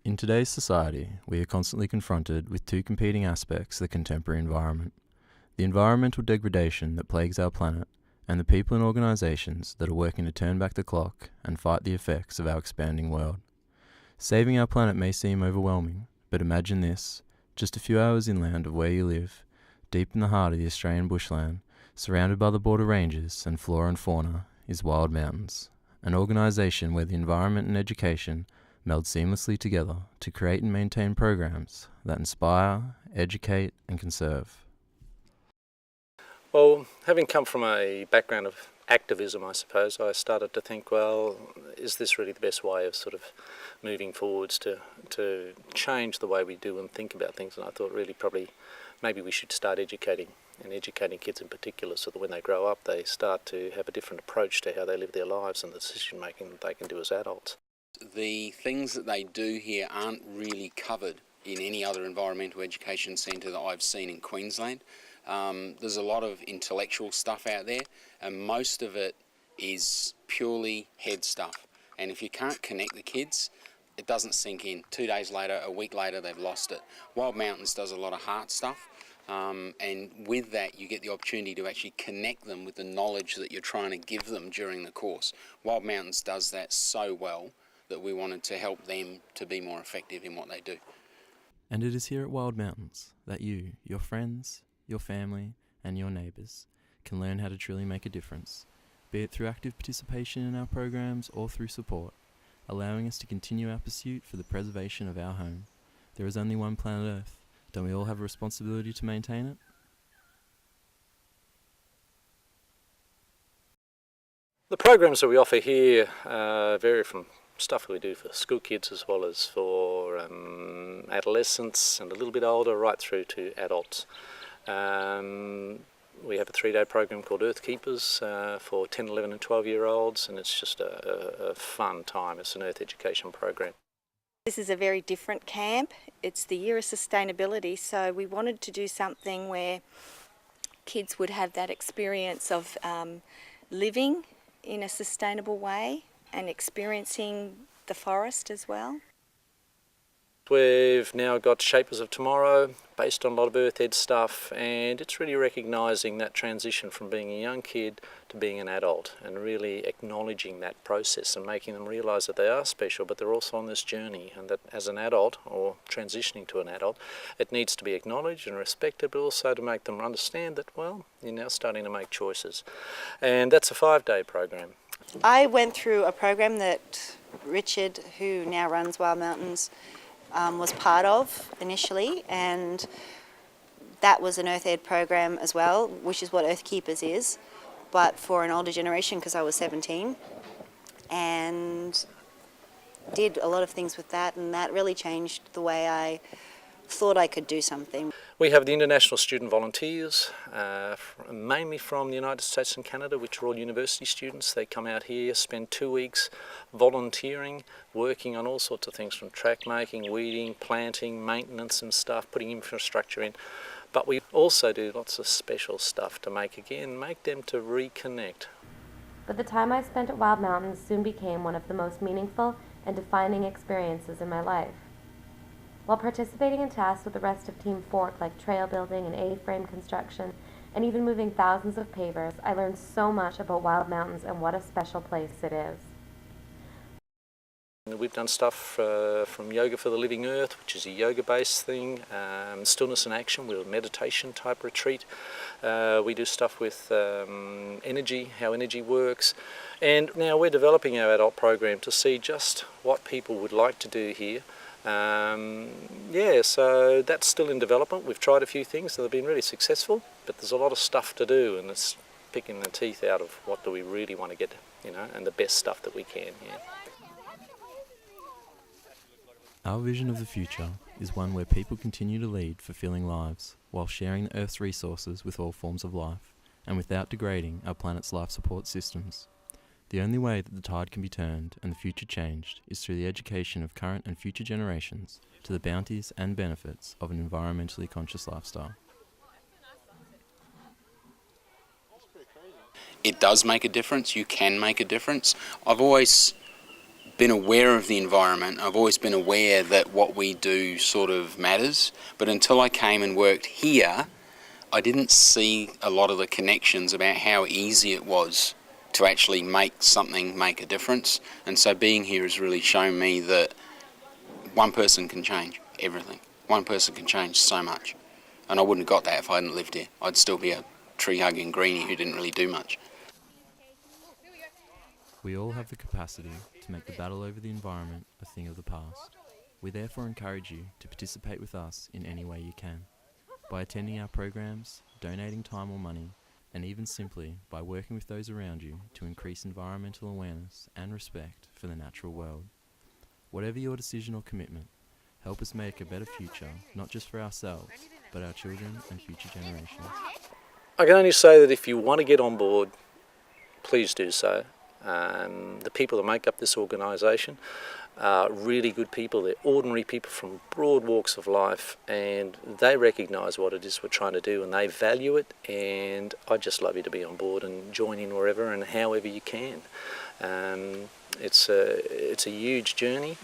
In today's society, we are constantly confronted with two competing aspects of the contemporary environment: the environmental degradation that plagues our planet, and the people and organisations that are working to turn back the clock and fight the effects of our expanding world. Saving our planet may seem overwhelming, but imagine this: just a few hours inland of where you live, deep in the heart of the Australian bushland, surrounded by the border ranges and flora and fauna, is Wild Mountains, an organisation where the environment and education meld seamlessly together to create and maintain programs that inspire, educate and conserve. Well, having come from a background of activism, I suppose, I started to think, well, is this really the best way of sort of moving forwards to change the way we do and think about things? And I thought really probably maybe we should start educating kids in particular, so that when they grow up they start to have a different approach to how they live their lives and the decision making that they can do as adults. The things that they do here aren't really covered in any other environmental education centre that I've seen in Queensland. There's a lot of intellectual stuff out there, and most of it is purely head stuff. And if you can't connect the kids, it doesn't sink in. 2 days later, a week later, they've lost it. Wild Mountains does a lot of heart stuff, and with that you get the opportunity to actually connect them with the knowledge that you're trying to give them during the course. Wild Mountains does that so well that we wanted to help them to be more effective in what they do. And it is here at Wild Mountains that you, your friends, your family and your neighbours can learn how to truly make a difference, be it through active participation in our programs or through support, allowing us to continue our pursuit for the preservation of our home. There is only one planet Earth. Don't we all have a responsibility to maintain it? The programs that we offer here vary from stuff we do for school kids as well as for adolescents and a little bit older, right through to adults. We have a 3-day program called Earth Keepers for 10, 11 and 12-year-olds, and it's just a fun time. It's an earth education program. This is a very different camp. It's the year of sustainability, so we wanted to do something where kids would have that experience of living in a sustainable way and experiencing the forest as well. We've now got Shapers of Tomorrow based on a lot of earth ed stuff, and it's really recognising that transition from being a young kid to being an adult and really acknowledging that process and making them realise that they are special, but they're also on this journey, and that as an adult or transitioning to an adult, it needs to be acknowledged and respected, but also to make them understand that, well, you're now starting to make choices. And that's a 5-day program. I went through a program that Richard, who now runs Wild Mountains, was part of initially, and that was an Earth Ed program as well, which is what Earth Keepers is, but for an older generation, because I was 17, and did a lot of things with that, and that really changed the way I thought I could do something. We have the international student volunteers, mainly from the United States and Canada, which are all university students. They come out here, spend 2 weeks volunteering, working on all sorts of things from track making, weeding, planting, maintenance and stuff, putting infrastructure in. But we also do lots of special stuff to make them to reconnect. But the time I spent at Wild Mountains soon became one of the most meaningful and defining experiences in my life. While participating in tasks with the rest of Team Fork like trail building and A-frame construction and even moving thousands of pavers, I learned so much about Wild Mountains and what a special place it is. We've done stuff from Yoga for the Living Earth, which is a yoga-based thing, Stillness in Action, we're a meditation type retreat. We do stuff with energy, how energy works, and now we're developing our adult program to see just what people would like to do here. So that's still in development. We've tried a few things that have been really successful, but there's a lot of stuff to do, and it's picking the teeth out of what do we really want to get, and the best stuff that we can. Yeah. Our vision of the future is one where people continue to lead fulfilling lives while sharing the Earth's resources with all forms of life and without degrading our planet's life support systems. The only way that the tide can be turned and the future changed is through the education of current and future generations to the bounties and benefits of an environmentally conscious lifestyle. It does make a difference. You can make a difference. I've always been aware of the environment. I've always been aware that what we do sort of matters, but until I came and worked here, I didn't see a lot of the connections about how easy it was to actually make something make a difference. And so being here has really shown me that one person can change everything. One person can change so much. And I wouldn't have got that if I hadn't lived here. I'd still be a tree-hugging greenie who didn't really do much. We all have the capacity to make the battle over the environment a thing of the past. We therefore encourage you to participate with us in any way you can, by attending our programs, donating time or money, and even simply by working with those around you to increase environmental awareness and respect for the natural world. Whatever your decision or commitment, help us make a better future, not just for ourselves, but our children and future generations. I can only say that if you want to get on board, please do so. The people that make up this organisation are really good people. They're ordinary people from broad walks of life, and they recognise what it is we're trying to do, and they value it. And I'd just love you to be on board and join in wherever and however you can. It's a huge journey,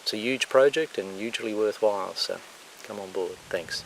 it's a huge project, and hugely worthwhile. So come on board. Thanks.